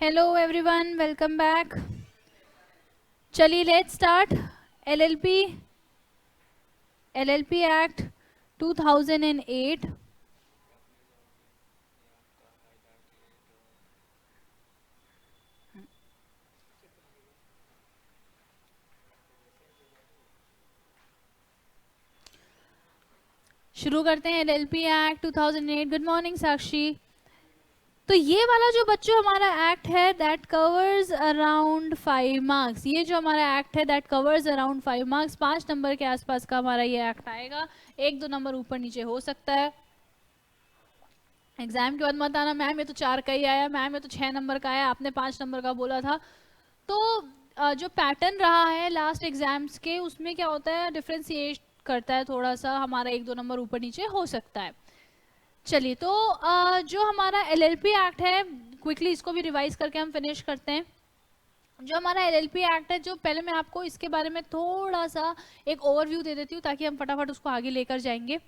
Hello everyone, welcome back. चलिए let's start. LLP act 2008। शुरू करते हैं। LLP act 2008। गुड मॉर्निंग साक्षी। तो ये वाला जो बच्चों हमारा एक्ट है दैट कवर्स अराउंड 5 मार्क्स। ये जो हमारा एक्ट है that covers around 5 marks. 5 number के आसपास का हमारा ये एक्ट आएगा। 1-2 नंबर ऊपर नीचे हो सकता है। एग्जाम के बाद मत आना मैम ये तो 4 का ही आया, मैम ये तो 6 नंबर का आया, आपने 5 नंबर का बोला था। तो जो पैटर्न रहा है लास्ट एग्जाम्स के उसमें क्या होता है, डिफ्रेंशिएट करता है थोड़ा सा, हमारा 1-2 नंबर ऊपर नीचे हो सकता है। चलिए तो जो हमारा एलएलपी एक्ट है क्विकली इसको भी रिवाइज करके हम फिनिश करते हैं। जो हमारा एलएलपी एक्ट है, जो पहले मैं आपको इसके बारे में थोड़ा सा एक ओवरव्यू दे देती हूँ ताकि हम फटाफट उसको आगे लेकर जाएंगे।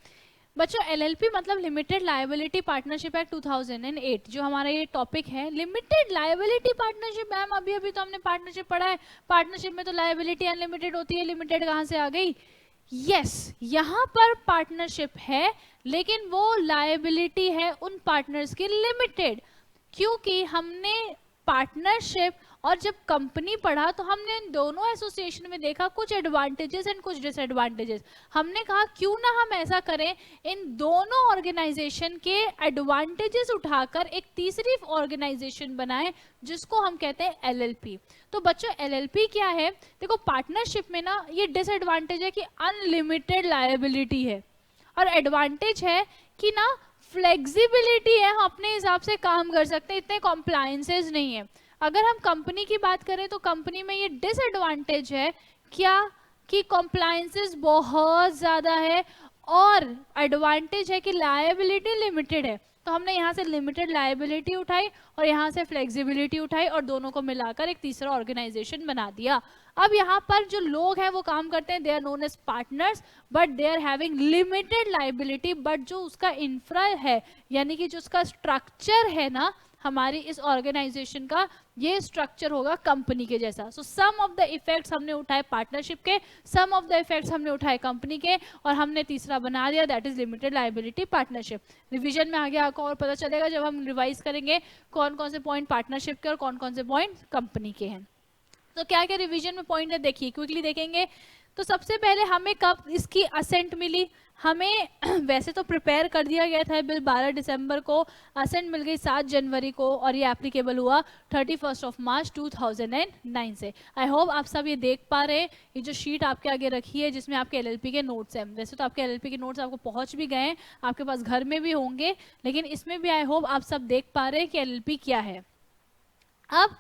बच्चों एलएलपी मतलब लिमिटेड लायबिलिटी पार्टनरशिप एक्ट 2008। जो हमारा ये टॉपिक है लिमिटेड लायबिलिटी पार्टनरशिप। मैम अभी अभी तो हमने पार्टनरशिप पढ़ा है, पार्टनरशिप में तो लायबिलिटी अनलिमिटेड होती है, लिमिटेड कहाँ से आ गई? यस, यहाँ पर पार्टनरशिप है लेकिन वो लायबिलिटी है उन पार्टनर्स की लिमिटेड, क्योंकि हमने पार्टनरशिप और जब कंपनी पढ़ा तो हमने इन दोनों एसोसिएशन में देखा कुछ एडवांटेजेस एंड कुछ डिसएडवांटेजेस। हमने कहा क्यों ना हम ऐसा करें, इन दोनों ऑर्गेनाइजेशन के एडवांटेजेस उठाकर एक तीसरी ऑर्गेनाइजेशन बनाएं जिसको हम कहते हैं एलएलपी। तो बच्चों एलएलपी क्या है? देखो पार्टनरशिप में ना ये डिसएडवांटेज है कि अनलिमिटेड लायबिलिटी है और एडवांटेज है कि ना फ्लेक्सिबिलिटी है, हम अपने हिसाब से काम कर सकते हैं, इतने कॉम्प्लायंसेस नहीं है। अगर हम कंपनी की बात करें तो कंपनी में ये डिसएडवांटेज है क्या कि कॉम्प्लायंसेस बहुत ज़्यादा है और एडवांटेज है कि लायबिलिटी लिमिटेड है। तो हमने यहाँ से लिमिटेड लायबिलिटी उठाई और यहाँ से फ्लेक्सिबिलिटी उठाई और दोनों को मिलाकर एक तीसरा ऑर्गेनाइजेशन बना दिया। अब यहाँ पर जो लोग हैं वो काम करते हैं, they are known as partners but they are having limited liability. But जो उसका इंफ्रा है यानी कि जो उसका स्ट्रक्चर है ना हमारी इस ऑर्गेनाइजेशन का, ये स्ट्रक्चर होगा कंपनी के जैसा। सो सम ऑफ द इफेक्ट्स हमने उठाए पार्टनरशिप के, सम ऑफ द इफेक्ट्स हमने उठाए कंपनी के और हमने तीसरा बना दिया that is limited liability partnership. Revision में आगे आपको और पता चलेगा जब हम रिवाइज करेंगे कौन कौन से पॉइंट पार्टनरशिप के और कौन कौन से पॉइंट कंपनी के हैं। तो क्या क्या रिवीजन में पॉइंट है देखिए, क्विकली देखेंगे। तो सबसे पहले हमें कब इसकी असेंट मिली? हमें वैसे तो प्रिपेयर कर दिया गया था बिल 12 दिसंबर को, असेंट मिल गई 7 जनवरी को और ये एप्लीकेबल हुआ 31 ऑफ मार्च 2009 से। आई होप आप सब ये देख पा रहे हैं। ये जो शीट आपके आगे रखी है जिसमें आपके एलएलपी के नोट्स हैं, वैसे तो आपके एलएलपी के नोट्स आपको पहुंच भी गए हैं, आपके पास घर में भी होंगे, लेकिन इसमें भी आई होप आप सब देख पा रहे हैं कि एलएलपी क्या है। अब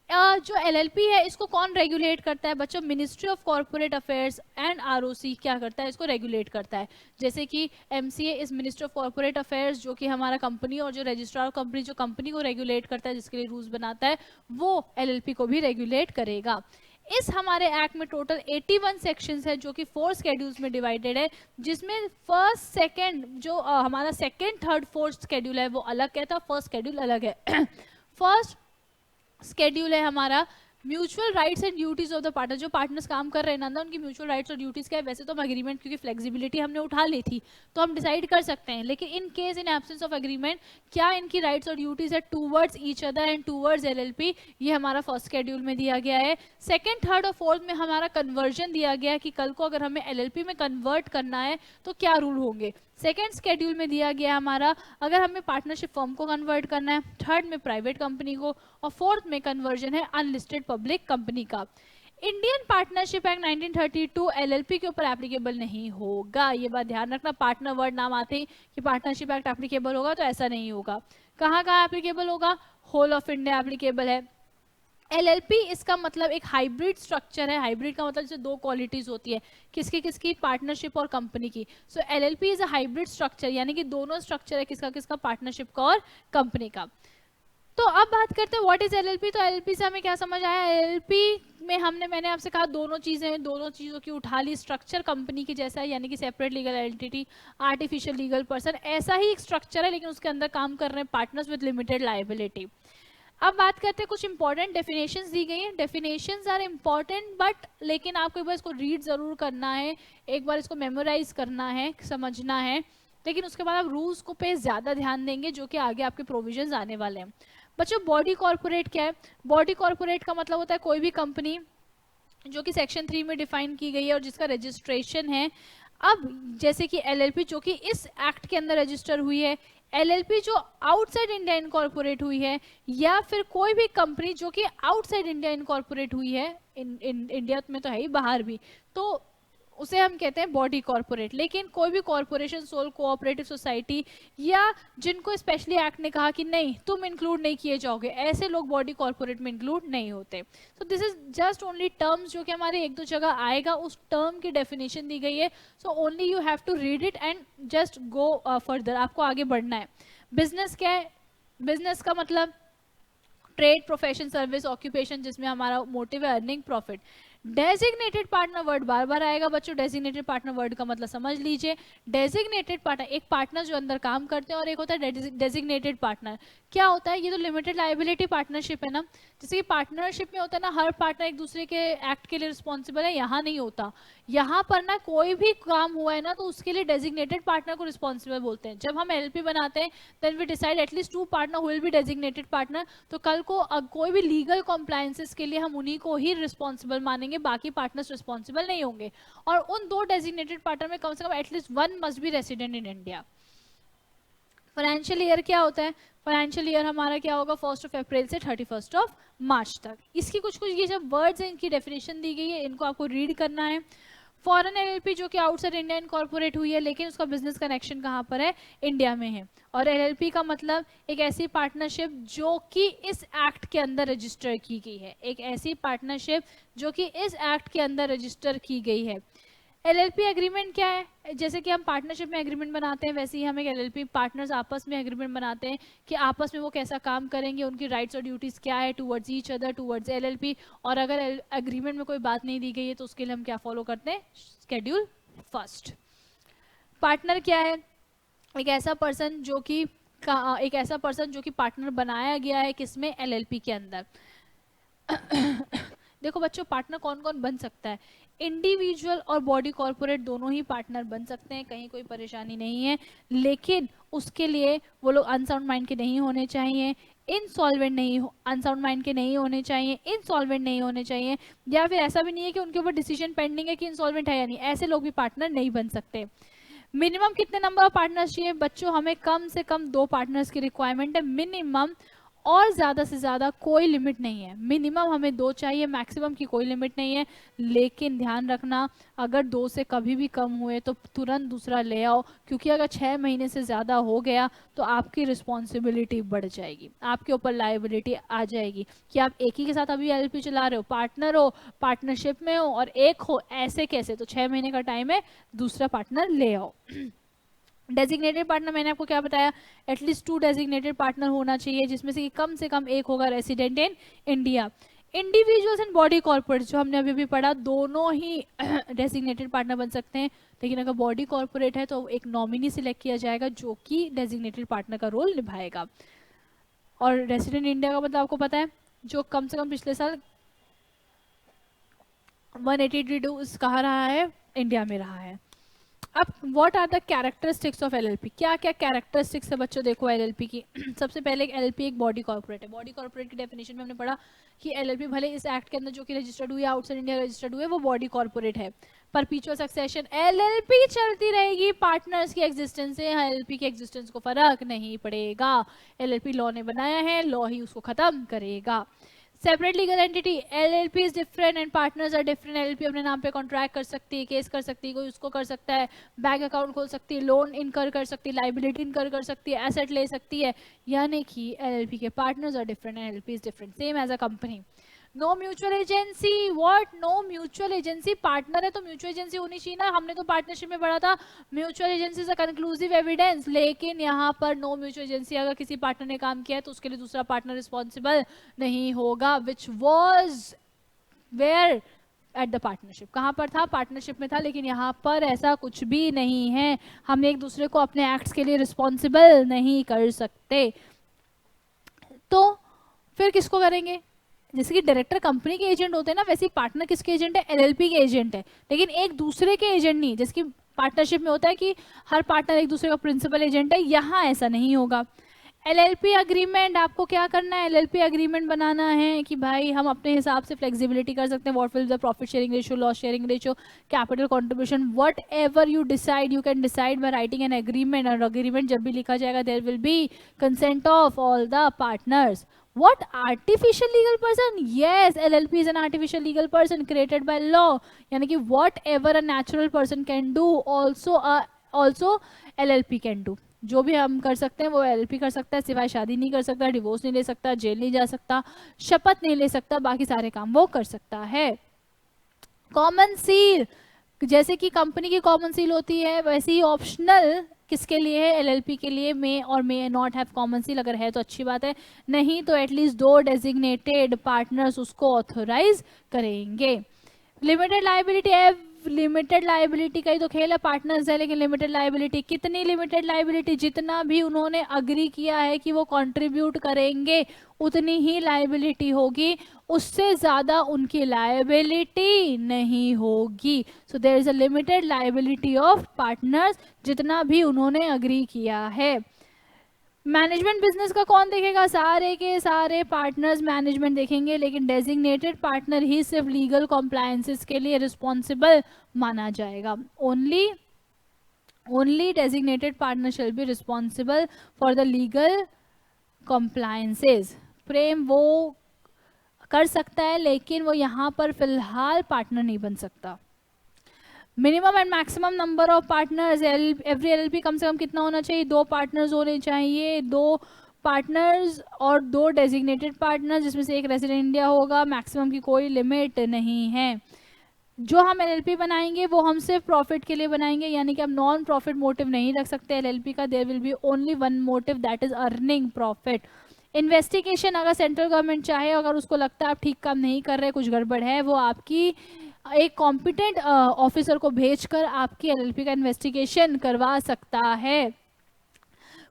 जो एलएलपी है इसको कौन रेगुलेट करता है बच्चों? Ministry of corporate affairs and ROC क्या करता है, इसको रेगुलेट करता है। जैसे कि MCA is ministry of corporate affairs जो कि हमारा कंपनी, और जो रजिस्ट्रार ऑफ कंपनी जो कंपनी को रेगुलेट करता है जिसके लिए रूल्स बनाता है वो एलएलपी को भी रेगुलेट करेगा। इस हमारे एक्ट में टोटल 81 सेक्शंस है जो कि 4 स्केड्यूल्स में डिवाइडेड है, जिसमें फर्स्ट सेकंड जो हमारा सेकंड थर्ड फोर्थ स्केड्यूल है वो अलग कहता है, फर्स्ट स्केड्यूल अलग है। फर्स्ट स्केड्यूल है हमारा mutual rights and duties of the partner. जो पार्टनर्स काम कर रहे हैं ना उनकी म्यूचुअल राइट्स और ड्यूटीज क्या है? वैसे तो हम एग्रीमेंट क्योंकि फ्लेक्सिबिलिटी हमने उठा ली थी तो हम डिसाइड कर सकते हैं, लेकिन in case in absence of agreement क्या इनकी राइट्स और ड्यूटीज है towards each other and towards LLP, ये हमारा फर्स्ट शेड्यूल में दिया गया है। सेकंड थर्ड और फोर्थ में हमारा कन्वर्जन दिया गया है कि कल को अगर हमें एलएलपी में कन्वर्ट करना है तो क्या रूल होंगे। सेकेंड स्केड्यूल में दिया गया हमारा अगर हमें पार्टनरशिप फर्म को कन्वर्ट करना है, थर्ड में प्राइवेट कंपनी को, और फोर्थ में कन्वर्जन है अनलिस्टेड पब्लिक कंपनी का। इंडियन पार्टनरशिप एक्ट 1932 एलएलपी के ऊपर एप्लीकेबल नहीं होगा, ये बात ध्यान रखना। पार्टनर वर्ड नाम आते ही कि पार्टनरशिप एक्ट एप्लीकेबल होगा तो ऐसा नहीं होगा। कहाँ कहाँ एप्लीकेबल होगा? होल ऑफ इंडिया एप्लीकेबल है। एलएलपी इसका मतलब एक हाइब्रिड स्ट्रक्चर है। हाइब्रिड का मतलब जैसे दो क्वालिटीज होती है, किसकी किसकी? पार्टनरशिप और कंपनी की। So LLP is a hybrid structure, यानी कि दोनों स्ट्रक्चर है किसका किसका? पार्टनरशिप का और कंपनी का। तो अब बात करते हैं व्हाट इज एलएलपी। तो एलएलपी से हमें क्या समझ आया? एलएलपी में मैंने आपसे कहा दोनों चीजें, दोनों चीजों की उठा ली। स्ट्रक्चर कंपनी की जैसा है यानी कि separate legal entity, artificial legal person, ऐसा ही एक स्ट्रक्चर है लेकिन उसके अंदर काम कर रहे हैं पार्टनर्स विद लिमिटेड लायबिलिटी। अब बात करते हैं, कुछ इंपॉर्टेंट डेफिनेशंस दी गई हैं. डेफिनेशंस आर इम्पॉर्टेंट बट लेकिन आपको एक बार इसको रीड ज़रूर करना है, एक बार इसको मेमोराइज करना है, समझना है, लेकिन उसके बाद आप रूल्स को पे ज़्यादा ध्यान देंगे जो कि आगे आपके प्रोविजंस आने वाले हैं. बच्चों बॉडी कॉर्पोरेट क्या है? बॉडी कॉर्पोरेट का मतलब होता है कोई भी कंपनी जो कि सेक्शन 3 में डिफाइन की गई है और जिसका रजिस्ट्रेशन है. अब जैसे कि एलएलपी जो कि इस एक्ट के अंदर रजिस्टर हुई है, एलएलपी जो आउटसाइड इंडिया इनकॉर्पोरेट हुई है, या फिर कोई भी कंपनी जो कि आउटसाइड इंडिया इनकॉर्पोरेट हुई है, इंडिया में तो है ही, बाहर भी, तो उसे हम कहते हैं बॉडी कॉर्पोरेट. लेकिन कोई भी कॉर्पोरेशन, सोल कोऑपरेटिव सोसाइटी, या जिनको स्पेशली एक्ट ने कहा कि नहीं तुम इंक्लूड नहीं किए जाओगे, ऐसे लोग बॉडी कॉर्पोरेट में इंक्लूड नहीं होते. सो this is just only terms जो कि हमारे एक दो जगह आएगा, उस टर्म की डेफिनेशन दी गई है. So only you have to read it and just go further, आपको आगे बढ़ना है. बिजनेस क्या है? बिजनेस का मतलब ट्रेड, प्रोफेशन, सर्विस, ऑक्यूपेशन जिसमें हमारा मोटिव है earning profit. Designated partner word बार बार आएगा बच्चों. डेजिग्नेटेड पार्टनर वर्ड का मतलब समझ लीजिए. डेजिग्नेटेड पार्टनर, एक पार्टनर जो अंदर काम करते हैं, और एक होता है डेजिग्नेटेड पार्टनर. क्या होता है? ये तो लिमिटेड लायबिलिटी पार्टनरशिप है ना. जैसे कि पार्टनरशिप में होता है ना, हर पार्टनर एक दूसरे के एक्ट के लिए रिस्पॉन्सिबल है, यहाँ नहीं होता. यहाँ पर ना कोई भी काम हुआ है ना तो उसके लिए डेजिग्नेटेड पार्टनर को रिस्पॉन्सिबल बोलते हैं. जब हम एलपी बनाते हैं then we decide at least 2 partner who will be designated partner. तो कल को कोई भी लीगल कॉम्प्लायंसेस के लिए हम उन्हीं को ही रिस्पॉन्सिबल मानेंगे, बाकी पार्टनर्स रिस्पॉन्सिबल नहीं होंगे. और उन 2 डेजिग्नेटेड पार्टनर में कम से कम at least 1 must be resident in India. Financial year क्या होता है? फाइनेंशियल ईयर हमारा क्या होगा? 1 अप्रैल से 31 मार्च तक. इसकी कुछ ये जब वर्ड्स हैं, इनकी डेफिनेशन दी गई है, इनको आपको रीड करना है. फॉरेन एलएलपी जो कि आउटसाइड इंडिया इनकॉर्पोरेट हुई है, लेकिन उसका बिजनेस कनेक्शन कहाँ पर है? इंडिया में है. और एलएलपी का मतलब एक ऐसी पार्टनरशिप जो कि इस एक्ट के अंदर रजिस्टर की गई है. एक ऐसी पार्टनरशिप जो कि इस एक्ट के अंदर रजिस्टर की गई है. एलएलपी एग्रीमेंट क्या है? जैसे कि हम पार्टनरशिप में एग्रीमेंट बनाते हैं, वैसे ही हम एक एलएलपी पार्टनर्स आपस में एग्रीमेंट बनाते हैं कि आपस में वो कैसा काम करेंगे, उनकी राइट्स और ड्यूटीज क्या है towards each other, towards LLP. और अगर एग्रीमेंट में कोई बात नहीं दी गई है तो उसके लिए हम क्या फॉलो करते हैं? Schedule first. पार्टनर क्या है? एक ऐसा पर्सन जो कि पार्टनर बनाया गया है किसमें? एलएलपी के अंदर. देखो बच्चों, पार्टनर कौन कौन बन सकता है? इंडिविजुअल और बॉडी कॉर्पोरेट दोनों ही पार्टनर बन सकते हैं, कहीं कोई परेशानी नहीं है. लेकिन उसके लिए वो लोग अनसाउंड माइंड के नहीं होने चाहिए, इनसॉल्वेंट नहीं, अनसाउंड माइंड के नहीं होने चाहिए, इनसॉल्वेंट नहीं होने चाहिए, या फिर ऐसा भी नहीं है कि उनके ऊपर डिसीजन पेंडिंग है कि इनसॉल्वेंट है या नहीं. ऐसे लोग भी पार्टनर नहीं बन सकते. मिनिमम कितने नंबर ऑफ पार्टनर्स चाहिए? बच्चों हमें कम से कम 2 पार्टनर्स की रिक्वायरमेंट है मिनिमम, और ज़्यादा से ज़्यादा कोई लिमिट नहीं है. मिनिमम हमें 2 चाहिए, मैक्सिमम की कोई लिमिट नहीं है. लेकिन ध्यान रखना, अगर 2 से कभी भी कम हुए तो तुरंत दूसरा ले आओ, क्योंकि अगर 6 महीने से ज़्यादा हो गया तो आपकी रिस्पॉन्सिबिलिटी बढ़ जाएगी, आपके ऊपर लायबिलिटी आ जाएगी कि आप एक ही के साथ अभी एलएलपी चला रहे हो, पार्टनर हो, पार्टनरशिप में हो और एक हो, ऐसे कैसे? तो 6 महीने का टाइम है, दूसरा पार्टनर ले आओ. डेजिग्नेटेड पार्टनर मैंने आपको क्या बताया? एटलीस्ट 2 डेजिग्नेटेड पार्टनर होना चाहिए, जिसमें से कम से कम एक होगा resident in India. Individuals and body corporate जो हमने अभी भी पढ़ा, दोनों ही डेजिग्नेटेड पार्टनर बन सकते हैं. लेकिन अगर बॉडी कॉर्पोरेट है तो एक नॉमिनी सिलेक्ट किया जाएगा जो कि डेजिग्नेटेड पार्टनर का रोल निभाएगा. और रेसिडेंट इंडिया का मतलब आपको पता है, जो कम से कम पिछले साल 183 डेज कहाँ रहा है? इंडिया में रहा है. अब what are the characteristics of LLP? क्या क्या कैरेक्टरिस्टिक्स है बच्चों? देखो एलएलपी की. सबसे पहले एलएलपी एक बॉडी कॉर्पोरेट है. बॉडी कॉर्पोरेट की डेफिनेशन में हमने पढ़ा कि एलएलपी भले इस एक्ट के अंदर जो कि रजिस्टर्ड हुई है, आउटसाइड इंडिया रजिस्टर्ड हुई है, वो बॉडी कॉर्पोरेट है. परपीचुअल सक्सेशन, एलएलपी चलती रहेगी पार्टनर्स की एग्जिस्टेंस से, एलएलपी की एग्जिस्टेंस को फर्क नहीं पड़ेगा. एलएलपी लॉ ने बनाया है, लॉ ही उसको खत्म करेगा. Separate legal entity, LLP is different and partners are different. LLP अपने नाम पे कॉन्ट्रैक्ट कर सकती है, केस कर सकती है, कोई उसको कर सकता है, बैंक अकाउंट खोल सकती है, लोन इनकर कर सकती है, लाइबिलिटी इनकर कर सकती है, एसेट ले सकती है. यानी कि एलएलपी के partners are different and LLP is different, same as a company. No mutual agency. What? No mutual agency. Partner है तो म्यूचुअल एजेंसी होनी चाहिए ना. हमने तो पार्टनरशिप में पढ़ा था mutual agency is a conclusive evidence. लेकिन यहाँ पर नो म्यूचुअल एजेंसी. अगर किसी पार्टनर ने काम किया है तो उसके लिए दूसरा पार्टनर रिस्पॉन्सिबल नहीं होगा. Which was where at the partnership. कहाँ पर था? पार्टनरशिप में था. लेकिन यहाँ पर ऐसा कुछ भी नहीं है. हम एक दूसरे को अपने एक्ट्स के लिए रिस्पॉन्सिबल नहीं कर सकते. तो फिर किसको करेंगे? जैसे कि डायरेक्टर कंपनी के एजेंट होते हैं ना, वैसे ही पार्टनर किसके एजेंट है? एलएलपी के एजेंट है, लेकिन एक दूसरे के एजेंट नहीं। जैसे कि पार्टनरशिप में होता है कि हर पार्टनर एक दूसरे का प्रिंसिपल एजेंट है, यहाँ ऐसा नहीं होगा। एलएलपी अग्रीमेंट, आपको क्या करना है? एलएलपी अग्रीमेंट बनाना है कि भाई हम अपने हिसाब से फ्लेक्सिबिलिटी कर सकते हैं, what will the profit sharing ratio, loss sharing ratio, capital contribution, whatever you decide, you can decide by writing an agreement. और एग्रीमेंट जब भी लिखा जाएगा, there will be consent of all the partners. What artificial legal person? Yes, LLP is an artificial legal person created by law. यानी कि whatever a natural person can do, also LLP can do. जो भी हम कर सकते हैं वो LLP कर सकता है, सिवाय शादी नहीं कर सकता, डिवोर्स नहीं ले सकता, जेल नहीं जा सकता, शपथ नहीं ले सकता, बाकी सारे काम वो कर सकता है। कॉमन सील, जैसे कि कंपनी की कॉमन सील होती है, वैसे ही ऑप्शनल किसके लिए है? एलएलपी के लिए। मे और may not have common seal, अगर है तो अच्छी बात है, नहीं तो एटलीस्ट 2 डेजिग्नेटेड पार्टनर्स उसको ऑथोराइज करेंगे। लिमिटेड लाइबिलिटी, लिमिटेड लाइबिलिटी का ही तो खेल है, पार्टनर्स है लेकिन लिमिटेड लाइबिलिटी। कितनी लिमिटेड लाइबिलिटी? जितना भी उन्होंने अग्री किया है कि वो कंट्रीब्यूट करेंगे उतनी ही लाइबिलिटी होगी, उससे ज्यादा उनकी लाइबिलिटी नहीं होगी। So there is a limited liability of partners, जितना भी उन्होंने अग्री किया है। मैनेजमेंट बिजनेस का कौन देखेगा? सारे के सारे पार्टनर्स मैनेजमेंट देखेंगे, लेकिन डेजिग्नेटेड पार्टनर ही सिर्फ लीगल कॉम्प्लायंसेस के लिए रिस्पॉन्सिबल माना जाएगा। Only designated partner shall be responsible for the legal compliances. Prem वो कर सकता है, लेकिन वो यहाँ पर फिलहाल पार्टनर नहीं बन सकता। Minimum and maximum number of partners, every LLP कम से कम कितना होना चाहिए? 2 पार्टनर्स होने चाहिए, 2 पार्टनर्स और 2 डेजिग्नेटेड पार्टनर्स, जिसमें से एक रेजिडेंट इंडिया होगा। मैक्सिमम की कोई लिमिट नहीं है। जो हम एलएलपी बनाएंगे वो हम सिर्फ प्रॉफिट के लिए बनाएंगे, यानी कि हम नॉन प्रॉफिट मोटिव नहीं रख सकते एलएलपी का। There will be only one motive, that is earning profit. Investigation, अगर सेंट्रल गवर्नमेंट चाहे, अगर उसको लगता है आप ठीक काम नहीं कर रहे, कुछ गड़बड़ है, वो आपकी एक कॉम्पिटेंट ऑफिसर को भेजकर आपकी एलएलपी का इन्वेस्टिगेशन करवा सकता है।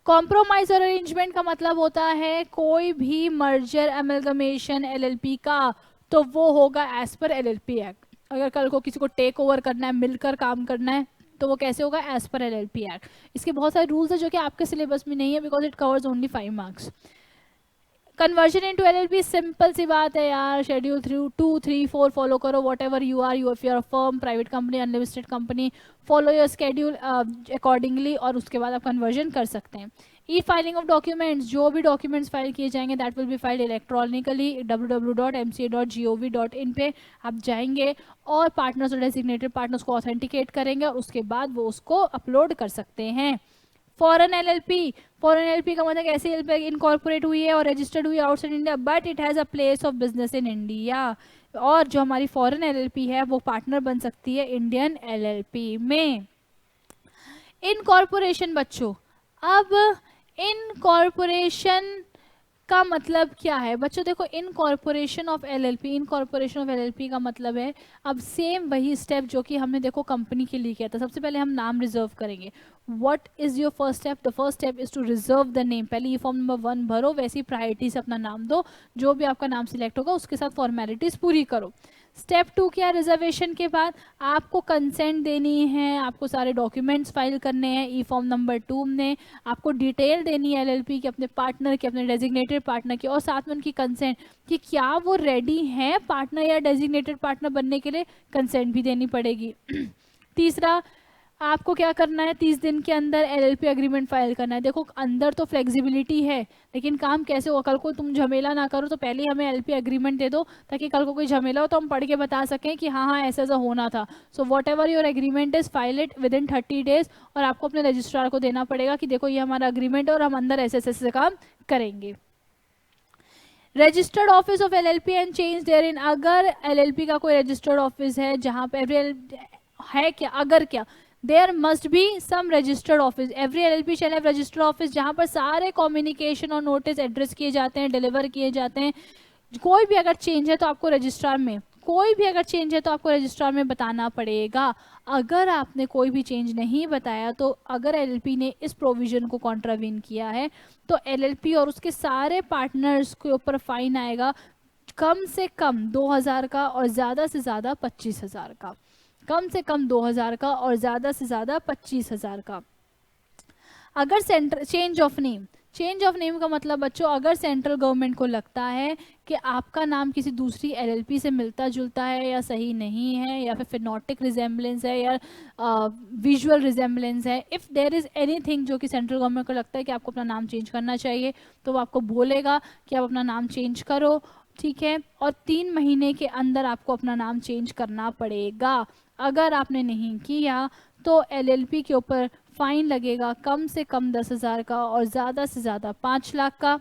कॉम्प्रोमाइज और अरेंजमेंट का मतलब होता है कोई भी मर्जर एमलगमेशन एलएलपी का, तो वो होगा एज पर एलएलपी एक्ट। अगर कल को किसी को टेक ओवर करना है, मिलकर काम करना है, तो वो कैसे होगा? As per LLP act. इसके बहुत सारे रूल्स है जो कि आपके सिलेबस में नहीं है, because it covers only 5 marks. Conversion into LLP simple सी बात है यार, शेड्यूल 2, 3, 4 फॉलो करो, whatever you are, if you are firm, private company, unlimited company, follow your schedule accordingly, और उसके बाद आप कन्वर्जन कर सकते हैं। ई फाइलिंग ऑफ डॉक्यूमेंट्स, जो भी डॉक्यूमेंट्स फाइल किए जाएंगे that will be filed electronically. www.mca.gov.in पे आप जाएंगे और पार्टनर्स और डेजिग्नेटेड पार्टनर्स को ऑथेंटिकेट करेंगे, और उसके बाद वो उसको अपलोड कर सकते हैं। फॉरेन एलएलपी, फॉरेन एलएलपी का मतलब ऐसी एलएलपी इनकॉर्पोरेट हुई है और रजिस्टर्ड हुई है outside India, but it has a place of business in India. और जो हमारी फॉरेन एलएलपी है वो पार्टनर बन सकती है इंडियन एलएलपी में। इनकॉर्पोरेशन बच्चों, अब इनकॉर्पोरेशन का मतलब क्या है बच्चों? देखो, incorporation of LLP, incorporation of LLP का मतलब है अब सेम वही स्टेप जो कि हमने देखो कंपनी के लिए किया था। सबसे पहले हम नाम रिजर्व करेंगे। What is your first step? The first step is to reserve the name. पहले ये फॉर्म नंबर 1 भरो, वैसी प्रायोरिटी से अपना नाम दो, जो भी आपका नाम सिलेक्ट होगा उसके साथ फॉर्मेलिटीज पूरी करो। स्टेप 2 क्या? रिजर्वेशन के बाद आपको कंसेंट देनी है, आपको सारे डॉक्यूमेंट्स फाइल करने हैं। ई फॉर्म नंबर 2 में आपको डिटेल देनी है एलएलपी की, अपने पार्टनर की, अपने डेजिग्नेटेड पार्टनर की, और साथ में उनकी कंसेंट कि क्या वो रेडी हैं पार्टनर या डेजिग्नेटेड पार्टनर बनने के लिए, कंसेंट भी देनी पड़ेगी। तीसरा, आपको क्या करना है? 30 दिन के अंदर एलएलपी एग्रीमेंट फाइल करना है। देखो, अंदर तो फ्लेक्सिबिलिटी है, लेकिन काम कैसे होगा? कल को तुम झमेला ना करो, तो पहले हमें एलएलपी एग्रीमेंट दे दो, ताकि कल को कोई झमेला हो तो हम पढ़ के बता सकें कि हाँ ऐसा ऐसा होना था। So what ever your agreement is, file it with in 30 days, और आपको अपने रजिस्ट्रार को देना पड़ेगा कि देखो ये हमारा एग्रीमेंट है और हम अंदर ऐसे ऐसे काम करेंगे। Registered office of LLP and change therein, अगर एलएलपी का कोई रजिस्टर्ड ऑफिस है जहाँ पे है क्या, अगर क्या, there must be some registered office. Every LLP shall have registered office, जहाँ पर सारे कम्युनिकेशन और नोटिस एड्रेस किए जाते हैं, डिलीवर किए जाते हैं। कोई भी अगर चेंज है तो आपको रजिस्ट्रार में कोई भी अगर चेंज है तो आपको रजिस्ट्रार में बताना पड़ेगा। अगर आपने कोई भी चेंज नहीं बताया तो अगर एलएलपी ने इस प्रोविजन को कॉन्ट्रावीन किया है तो एलएलपी और उसके सारे पार्टनर्स के ऊपर फाइन आएगा कम से कम 2000 का और ज़्यादा से ज़्यादा 25,000 का। कम से कम 2000 का और ज़्यादा से ज़्यादा 25,000 का। अगर सेंटर चेंज ऑफ नेम का मतलब बच्चों, अगर सेंट्रल गवर्नमेंट को लगता है कि आपका नाम किसी दूसरी एलएलपी से मिलता जुलता है या सही नहीं है या फिर फिनोटिक रिजेम्बलेंस है या विजुअल रिजेम्बलेंस है, इफ़ देयर इज़ एनीथिंग जो कि सेंट्रल गवर्नमेंट को लगता है कि आपको अपना नाम चेंज करना चाहिए, तो वो आपको बोलेगा कि आप अपना नाम चेंज करो, ठीक है। और 3 महीने के अंदर आपको अपना नाम चेंज करना पड़ेगा। अगर आपने नहीं किया तो एलएलपी के ऊपर फाइन लगेगा कम से कम 10,000 का और ज़्यादा से ज़्यादा 5 लाख का।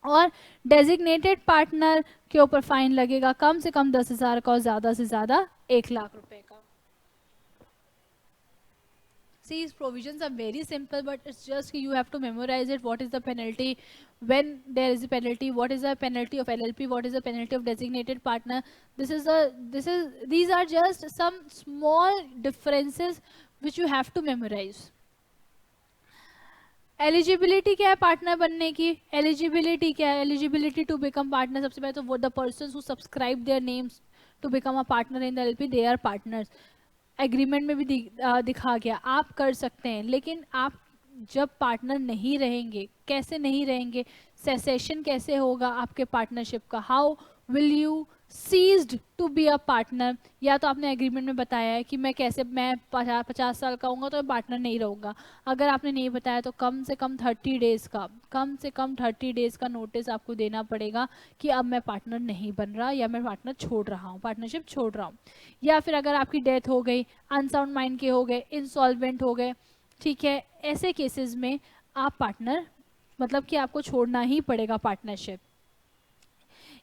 और डेजिग्नेटेड पार्टनर के ऊपर फाइन लगेगा कम से कम 10,000 का और ज़्यादा से ज़्यादा 1 लाख रुपए का। These provisions are very simple, but it's just you have to memorize it. What is the penalty when there is a penalty? What is the penalty of LLP? What is the penalty of designated partner? These are just some small differences which you have to memorize. Eligibility क्या है partner बनने की? Eligibility क्या है? Eligibility to become partner, सबसे पहले तो वो the persons who subscribe their names to become a partner in the LLP they are partners. Agreement में भी दिखा गया आप कर सकते हैं, लेकिन आप जब पार्टनर नहीं रहेंगे, कैसे नहीं रहेंगे, सेसेशन कैसे होगा आपके पार्टनरशिप का? How will you ceased to be a partner? या तो आपने एग्रीमेंट में बताया है कि मैं 50 साल का हूँगा तो मैं पार्टनर नहीं रहूँगा। अगर आपने नहीं बताया तो कम से कम 30 डेज का नोटिस आपको देना पड़ेगा कि अब मैं पार्टनर नहीं बन रहा या मैं पार्टनर छोड़ रहा हूँ, पार्टनरशिप छोड़ रहा हूँ। या फिर अगर आपकी डेथ हो गई, अनसाउंड माइंड के हो गए, इंसॉल्वेंट हो गए, ठीक है, ऐसे केसेस में आप पार्टनर मतलब कि आपको छोड़ना ही पड़ेगा पार्टनरशिप।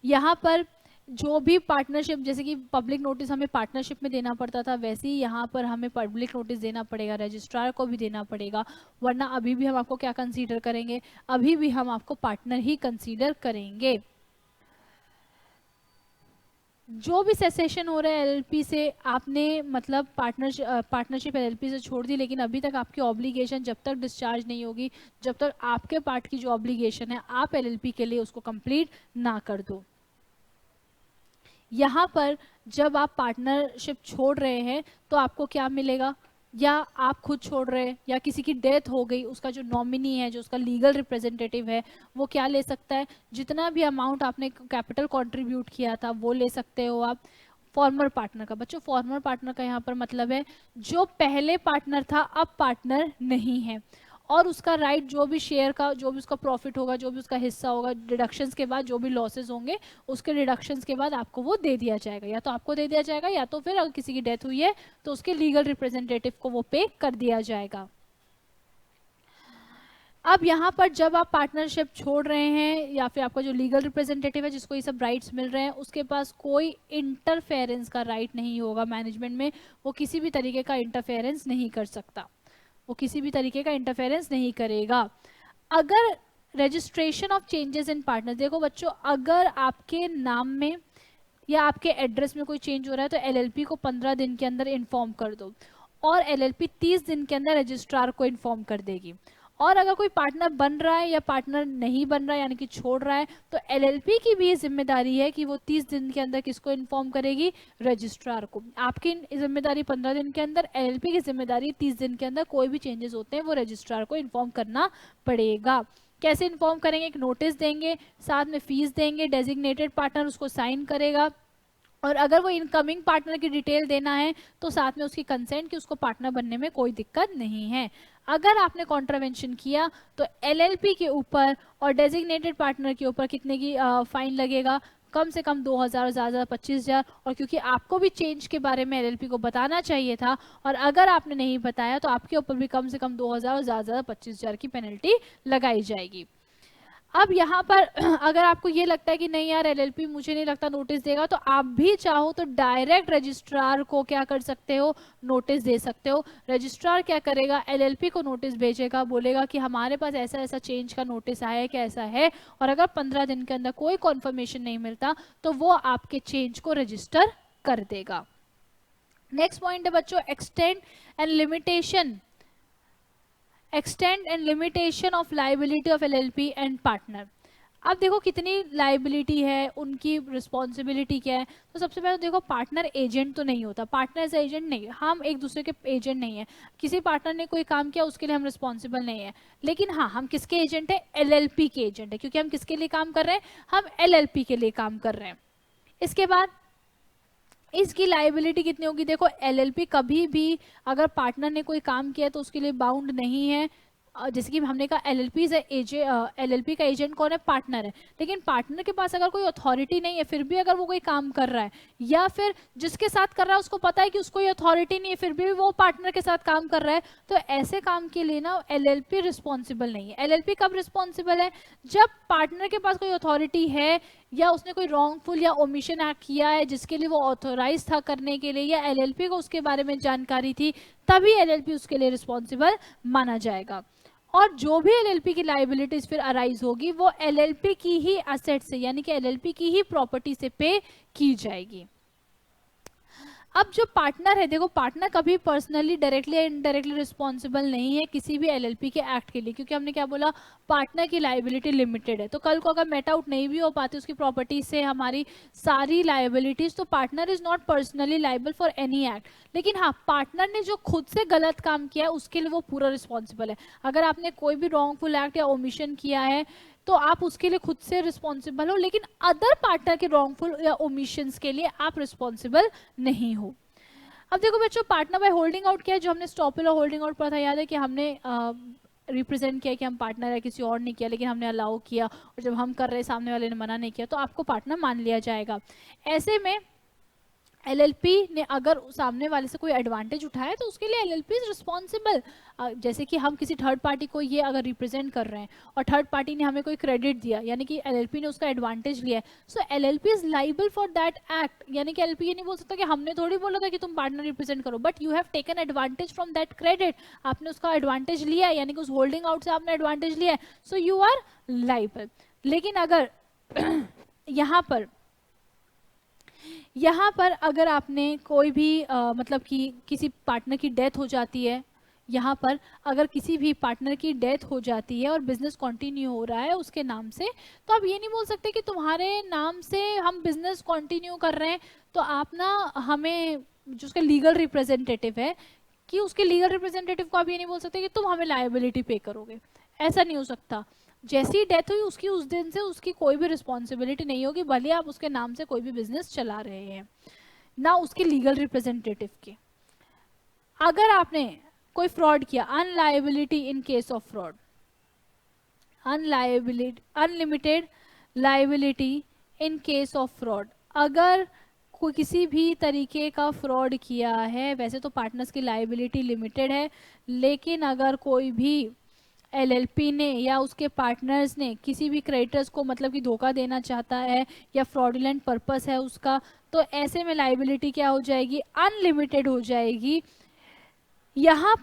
यहाँ पर जो भी पार्टनरशिप, जैसे कि पब्लिक नोटिस हमें पार्टनरशिप में देना पड़ता था, वैसे ही यहाँ पर हमें पब्लिक नोटिस देना पड़ेगा, रजिस्ट्रार को भी देना पड़ेगा, वरना अभी भी हम आपको क्या कंसीडर करेंगे? अभी भी हम आपको पार्टनर ही कंसीडर करेंगे। जो भी सेसेशन हो रहा है एलएलपी से, आपने मतलब पार्टनरशिप एलएलपी से छोड़ दी, लेकिन अभी तक आपकी ऑब्लिगेशन जब तक डिस्चार्ज नहीं होगी, जब तक आपके पार्ट की जो ऑब्लिगेशन है आप एलएलपी के लिए उसको कंप्लीट ना कर दो। यहाँ पर जब आप पार्टनरशिप छोड़ रहे हैं तो आपको क्या मिलेगा? या आप खुद छोड़ रहे हैं या किसी की डेथ हो गई, उसका जो नॉमिनी है, जो उसका लीगल रिप्रेजेंटेटिव है, वो क्या ले सकता है? जितना भी अमाउंट आपने कैपिटल कंट्रीब्यूट किया था वो ले सकते हो आप। फॉर्मर पार्टनर का बच्चों, फॉर्मर पार्टनर का यहाँ पर मतलब है जो पहले पार्टनर था अब पार्टनर नहीं है, और उसका राइट जो भी शेयर का, जो भी उसका प्रॉफिट होगा, जो भी उसका हिस्सा होगा, डिडक्शंस के बाद जो भी लॉसेस होंगे उसके डिडक्शंस के बाद आपको वो दे दिया जाएगा। या तो आपको दे दिया जाएगा या तो फिर अगर किसी की डेथ हुई है तो उसके लीगल रिप्रेजेंटेटिव को वो पे कर दिया जाएगा। अब यहाँ पर जब आप पार्टनरशिप छोड़ रहे हैं या फिर आपका जो लीगल रिप्रेजेंटेटिव है जिसको ये सब राइट्स मिल रहे हैं, उसके पास कोई इंटरफेरेंस का राइट नहीं होगा मैनेजमेंट में। वो किसी भी तरीके का इंटरफेरेंस नहीं कर सकता, वो किसी भी तरीके का इंटरफेरेंस नहीं करेगा। अगर registration of changes in partner, देखो बच्चों, अगर आपके नाम में या आपके एड्रेस में कोई चेंज हो रहा है तो एलएलपी को 15 दिन के अंदर इन्फॉर्म कर दो, और एलएलपी 30 दिन के अंदर रजिस्ट्रार को इन्फॉर्म कर देगी। और अगर कोई पार्टनर बन रहा है या पार्टनर नहीं बन रहा है यानी कि छोड़ रहा है, तो एलएलपी की भी ये जिम्मेदारी है कि वो 30 दिन के अंदर किसको इन्फॉर्म करेगी? रजिस्ट्रार को। आपकी जिम्मेदारी 15 दिन के अंदर, एलएलपी की जिम्मेदारी 30 दिन के अंदर। कोई भी चेंजेस होते हैं वो रजिस्ट्रार को इन्फॉर्म करना पड़ेगा। कैसे इन्फॉर्म करेंगे? एक नोटिस देंगे, साथ में फीस देंगे, डेजिग्नेटेड पार्टनर उसको साइन करेगा, और अगर वो इनकमिंग पार्टनर की डिटेल देना है तो साथ में उसकी कंसेंट कि उसको पार्टनर बनने में कोई दिक्कत नहीं है। अगर आपने कॉन्ट्रावेंशन किया तो एलएलपी के ऊपर और डेजिग्नेटेड पार्टनर के ऊपर कितने की फाइन लगेगा? कम से कम 2000, ज़्यादा 25,000। और क्योंकि आपको भी चेंज के बारे में एलएलपी को बताना चाहिए था, और अगर आपने नहीं बताया तो आपके ऊपर भी कम से कम 2000 और ज़्यादा 25,000 की पेनल्टी लगाई जाएगी। अब यहाँ पर अगर आपको ये लगता है कि नहीं यार एलएलपी मुझे नहीं लगता नोटिस देगा, तो आप भी चाहो तो डायरेक्ट रजिस्ट्रार को क्या कर सकते हो, नोटिस दे सकते हो। रजिस्ट्रार क्या करेगा, एलएलपी को नोटिस भेजेगा, बोलेगा कि हमारे पास ऐसा ऐसा चेंज का नोटिस आया है, कैसा है, और अगर 15 दिन के अंदर कोई कॉन्फर्मेशन नहीं मिलता तो वो आपके चेंज को रजिस्टर कर देगा। नेक्स्ट पॉइंट है बच्चों, extend and limitation, extend and limitation of liability of LLP and partner. अब देखो कितनी लाइबिलिटी है, उनकी रिस्पॉन्सिबिलिटी क्या है। तो सबसे पहले तो देखो पार्टनर एजेंट तो नहीं होता, पार्टनर एज एजेंट नहीं, हम एक दूसरे के एजेंट नहीं है। किसी पार्टनर ने कोई काम किया उसके लिए हम रिस्पॉन्सिबल नहीं है, लेकिन हाँ हम किसके एजेंट है, एलएलपी के एजेंट है, क्योंकि हम किसके लिए काम कर रहे हैं, हम एलएलपी के लिए काम कर रहे हैं। इसके बाद इसकी लाइबिलिटी कितनी होगी, देखो एलएलपी कभी भी अगर पार्टनर ने कोई काम किया तो उसके लिए बाउंड नहीं है। जैसे कि हमने कहा एलएलपी का एजेंट कौन है, पार्टनर है, लेकिन पार्टनर के पास अगर कोई अथॉरिटी नहीं है फिर भी अगर वो कोई काम कर रहा है, या फिर जिसके साथ कर रहा है उसको पता है कि उसको अथॉरिटी नहीं है फिर भी वो पार्टनर के साथ काम कर रहा है, तो ऐसे काम के लिए ना एलएलपी रिस्पॉन्सिबल नहीं है। एलएलपी कब रिस्पॉन्सिबल है, जब पार्टनर के पास कोई अथॉरिटी है या उसने कोई रॉन्गफुल या ओमिशन एक्ट किया है जिसके लिए वो ऑथोराइज था करने के लिए, या एलएलपी को उसके बारे में जानकारी थी, तभी एलएलपी उसके लिए रिस्पॉन्सिबल माना जाएगा। और जो भी एलएलपी की लाइबिलिटीज फिर अराइज होगी वो एलएलपी की ही एसेट से, यानी कि एलएलपी की ही प्रॉपर्टी से पे की जाएगी। अब जो पार्टनर है, देखो पार्टनर कभी पर्सनली डायरेक्टली या इनडायरेक्टली रिस्पॉन्सिबल नहीं है किसी भी एलएलपी के एक्ट के लिए, क्योंकि हमने क्या बोला, पार्टनर की लाइबिलिटी लिमिटेड है। तो कल को अगर मेट आउट नहीं भी हो पाती उसकी प्रॉपर्टी से हमारी सारी लाइबिलिटीज, तो partner is not personally liable for any act. लेकिन हाँ, पार्टनर ने जो खुद से गलत काम किया है उसके लिए वो पूरा रिस्पॉन्सिबल है। अगर आपने कोई भी रॉन्गफुल एक्ट या ओमिशन किया है तो आप उसके लिए खुद से रिस्पॉन्सिबल हो, लेकिन अदर पार्टनर के रॉन्गफुल या ओमिशंस के लिए आप रिस्पॉन्सिबल नहीं हो। अब देखो बच्चों, पार्टनर बाय होल्डिंग आउट क्या है, जो हमने स्टॉपल और होल्डिंग आउट पढ़ा था, याद है कि हमने रिप्रेजेंट किया कि हम पार्टनर है, किसी और ने किया लेकिन हमने अलाउ किया, और जब हम कर रहे सामने वाले ने मना नहीं किया तो आपको पार्टनर मान लिया जाएगा। ऐसे में एलएलपी ने अगर सामने वाले से कोई एडवांटेज उठाया तो उसके लिए एलएलपी इज रिस्पॉन्सिबल। जैसे कि हम किसी थर्ड पार्टी को ये अगर रिप्रेजेंट कर रहे हैं और थर्ड पार्टी ने हमें कोई क्रेडिट दिया, यानी कि एलएलपी ने उसका एडवांटेज लिया है, so LLP is liable for that act. यानी कि एलएलपी ये नहीं बोल सकता कि हमने थोड़ी बोला था कि तुम पार्टनर रिप्रेजेंट करो, but you have taken advantage from that credit, आपने उसका एडवांटेज लिया है, यानी कि उस होल्डिंग आउट से आपने एडवांटेज लिया है, सो यू आर लाइबल। लेकिन अगर यहाँ पर अगर आपने कोई भी मतलब कि किसी पार्टनर की डेथ हो जाती है, यहाँ पर अगर किसी भी पार्टनर की डेथ हो जाती है और बिजनेस कंटिन्यू हो रहा है उसके नाम से, तो आप ये नहीं बोल सकते कि तुम्हारे नाम से हम बिजनेस कंटिन्यू कर रहे हैं, तो आप ना हमें जो उसका लीगल रिप्रेजेंटेटिव है कि उसके लीगल रिप्रेजेंटेटिव को आप ये नहीं बोल सकते कि तुम हमें लायबिलिटी पे करोगे, ऐसा नहीं हो सकता। जैसी डेथ हुई उसकी उस दिन से उसकी कोई भी रिस्पॉन्सिबिलिटी नहीं होगी, भले आप उसके नाम से कोई भी बिजनेस चला रहे हैं, ना उसके लीगल रिप्रेजेंटेटिव के। अगर आपने कोई फ्रॉड किया, अनलायबिलिटी in case of fraud, unlimited liability in case of fraud, अगर कोई किसी भी तरीके का फ्रॉड किया है, वैसे तो पार्टनर्स की लायबिलिटी लिमिटेड है, लेकिन अगर कोई भी एलएलपी ने या उसके पार्टनर्स ने किसी भी क्रेडिटर्स को मतलब कि धोखा देना चाहता है या फ्रॉडुलेंट पर्पस है उसका, तो ऐसे में लायबिलिटी क्या हो जाएगी, अनलिमिटेड हो जाएगी। यहाँ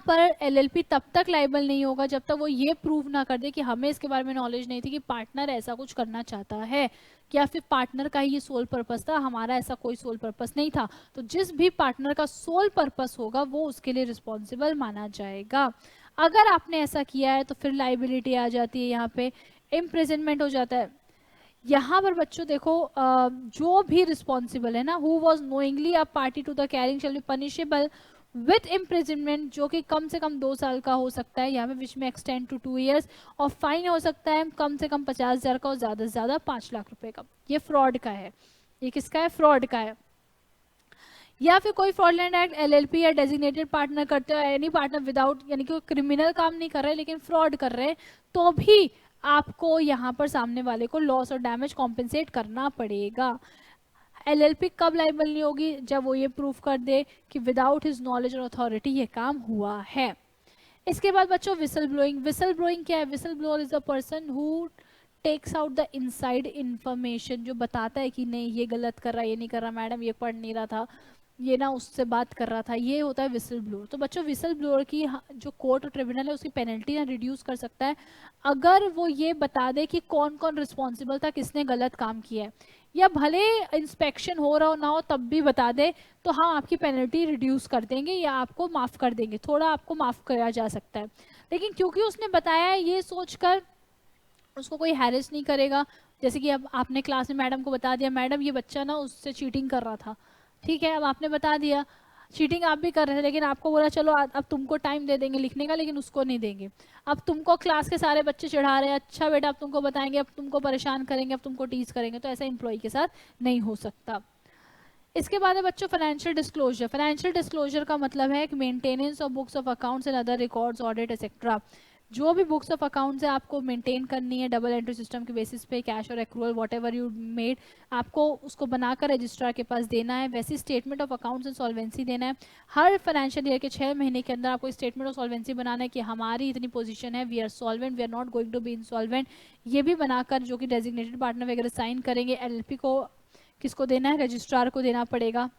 पर एलएलपी तब तक लायबल नहीं होगा जब तक वो ये प्रूव ना कर दे कि हमें इसके बारे में नॉलेज नहीं थी कि पार्टनर ऐसा कुछ करना चाहता है, या फिर पार्टनर का ही ये सोल पर्पस था, हमारा ऐसा कोई सोल पर्पस नहीं था। तो जिस भी पार्टनर का सोल पर्पस होगा वो उसके लिए रिस्पॉन्सिबल माना जाएगा। अगर आपने ऐसा किया है तो फिर लायबिलिटी आ जाती है, यहाँ पे इम्प्रिजनमेंट हो जाता है। यहाँ पर बच्चों देखो, जो भी रिस्पॉन्सिबल है ना, who was knowingly a party to the carrying shall be punishable with imprisonment, जो कि कम से कम 2 साल का हो सकता है, यहाँ पे विच में एक्सटेंड टू 2 years, और फाइन हो सकता है कम से कम 50,000 का और ज़्यादा से ज़्यादा 5 लाख रुपए का। ये फ्रॉड का है, ये किसका है, फ्रॉड का है। या फिर कोई फ्रॉडलेंट एक्ट एलएलपी या डेजिग्नेटेड पार्टनर करते हो, एनी पार्टनर विदाउट, यानी कि क्रिमिनल काम नहीं कर रहे लेकिन फ्रॉड कर रहे हैं, तो भी आपको यहाँ पर सामने वाले को लॉस और डैमेज कॉम्पेंसेट करना पड़ेगा। एलएलपी कब लायबल नहीं होगी, जब वो ये प्रूफ कर दे कि विदाउट हिज नॉलेज और अथॉरिटी ये काम हुआ है। इसके बाद बच्चों विसल ब्लोइंग। विसल ब्लोइंग क्या है? Whistle blower is a person who takes out the inside information, जो बताता है कि नहीं ये गलत कर रहा है, ये नहीं कर रहा, मैडम ये पढ़ नहीं रहा था, ये ना उससे बात कर रहा था, ये होता है विसल ब्लोअर। तो बच्चों विसल ब्लोअर की जो कोर्ट और ट्रिब्यूनल है उसकी पेनल्टी ना रिड्यूस कर सकता है अगर वो ये बता दे कि कौन कौन रिस्पॉन्सिबल था, किसने गलत काम किया है, या भले इंस्पेक्शन हो रहा हो ना हो तब भी बता दे, तो हम आपकी पेनल्टी रिड्यूस कर देंगे या आपको माफ़ कर देंगे, थोड़ा आपको माफ़ किया जा सकता है। लेकिन क्योंकि उसने बताया है ये सोचकर उसको कोई हैरेस नहीं करेगा। जैसे कि अब आपने क्लास में मैडम को बता दिया, मैडम ये बच्चा ना उससे चीटिंग कर रहा था, ठीक है, अब आपने बता दिया चीटिंग आप भी कर रहे थे, लेकिन आपको बोला चलो अब तुमको टाइम दे देंगे लिखने का, लेकिन उसको नहीं देंगे। अब तुमको क्लास के सारे बच्चे चिढ़ा रहे हैं, अच्छा बेटा अब तुमको बताएंगे, अब तुमको परेशान करेंगे, अब तुमको टीज करेंगे, तो ऐसा एम्प्लॉय के साथ नहीं हो सकता। इसके बाद है बच्चों फाइनेंशियल डिस्क्लोजर। फाइनेंशियल डिस्क्लोजर का मतलब है कि maintenance of books of accounts and other records, audit etcetera. जो भी बुक्स ऑफ अकाउंट्स है आपको मेंटेन करनी है डबल एंट्री सिस्टम के बेसिस पे, कैश और accrual what ever you made, आपको उसको बनाकर रजिस्ट्रार के पास देना है। वैसे statement of accounts and solvency देना है। हर फाइनेंशियल ईयर के 6 महीने के अंदर आपको स्टेटमेंट ऑफ सॉल्वेंसी बनाना है कि हमारी इतनी पोजीशन है, we are solvent, we are not going to be insolvent, ये भी बनाकर जो कि डेजिग्नेटेड पार्टनर वगैरह साइन करेंगे। एलएलपी को किसको देना है? रजिस्ट्रार को देना पड़ेगा।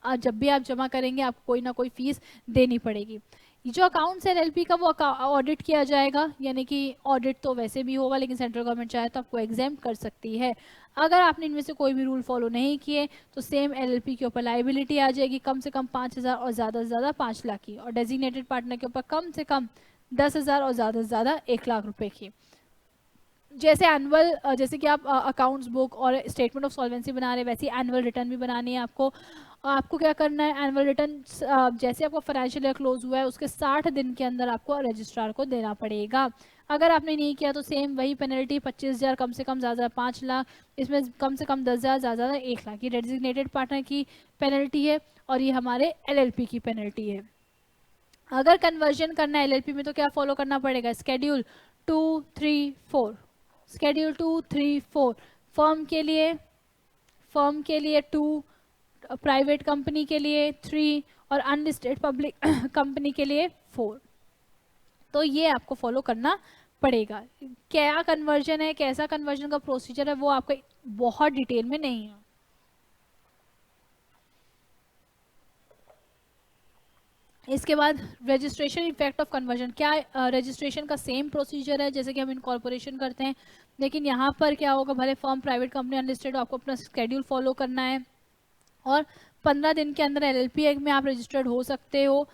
जब भी आप जमा करेंगे आपको कोई ना कोई फीस देनी पड़ेगी। जो अकाउंट्स है एलएलपी का वो ऑडिट किया जाएगा, यानी कि ऑडिट तो वैसे भी होगा, लेकिन सेंट्रल गवर्नमेंट चाहे तो आपको एग्जाम्प्ट कर सकती है। अगर आपने इनमें से कोई भी रूल फॉलो नहीं किए तो सेम एलएलपी के ऊपर लाइबिलिटी आ जाएगी, कम से कम 5,000 और ज़्यादा से ज़्यादा 5 लाख की, और डेजिग्नेटेड पार्टनर के ऊपर कम से कम 10,000 और ज़्यादा से ज़्यादा 1 लाख रुपए की। जैसे एनुअल, जैसे कि आप अकाउंट्स बुक और स्टेटमेंट ऑफ सॉल्वेंसी बना रहे हैं, वैसे एनुअल रिटर्न भी बनानी है आपको। आपको क्या करना है? एनुअल रिटर्न जैसे आपको फाइनेंशियल ईयर क्लोज हुआ है उसके 60 दिन के अंदर आपको रजिस्ट्रार को देना पड़ेगा। अगर आपने नहीं किया तो सेम वही पेनल्टी, 25,000 कम से कम, ज़्यादा 5 लाख, इसमें कम से कम 10,000 ज़्यादा 1 लाख। ये डेजिग्नेटेड पार्टनर की पेनल्टी है और ये हमारे एलएलपी की पेनल्टी है। अगर कन्वर्जन करना है एलएलपी में तो क्या फॉलो करना पड़ेगा? स्केड्यूल 2, 3, 4। स्केड्यूल 2, 3, 4 फर्म के लिए 2, प्राइवेट कंपनी के लिए 3 और अनलिस्टेड पब्लिक कंपनी के लिए 4। तो ये आपको फॉलो करना पड़ेगा। क्या कन्वर्जन है, कैसा कन्वर्जन का प्रोसीजर है, वो आपको बहुत डिटेल में नहीं है। इसके बाद रजिस्ट्रेशन इफेक्ट ऑफ कन्वर्जन। क्या रजिस्ट्रेशन का सेम प्रोसीजर है जैसे कि हम इनकॉर्पोरेशन करते हैं, लेकिन यहाँ पर क्या होगा, भले फर्म प्राइवेट कंपनी अनलिस्टेड हो, आपको अपना स्केड्यूल फॉलो करना है और 15 दिन के अंदर एलएलपी एक्ट में आप रजिस्टर्ड हो सकते हो।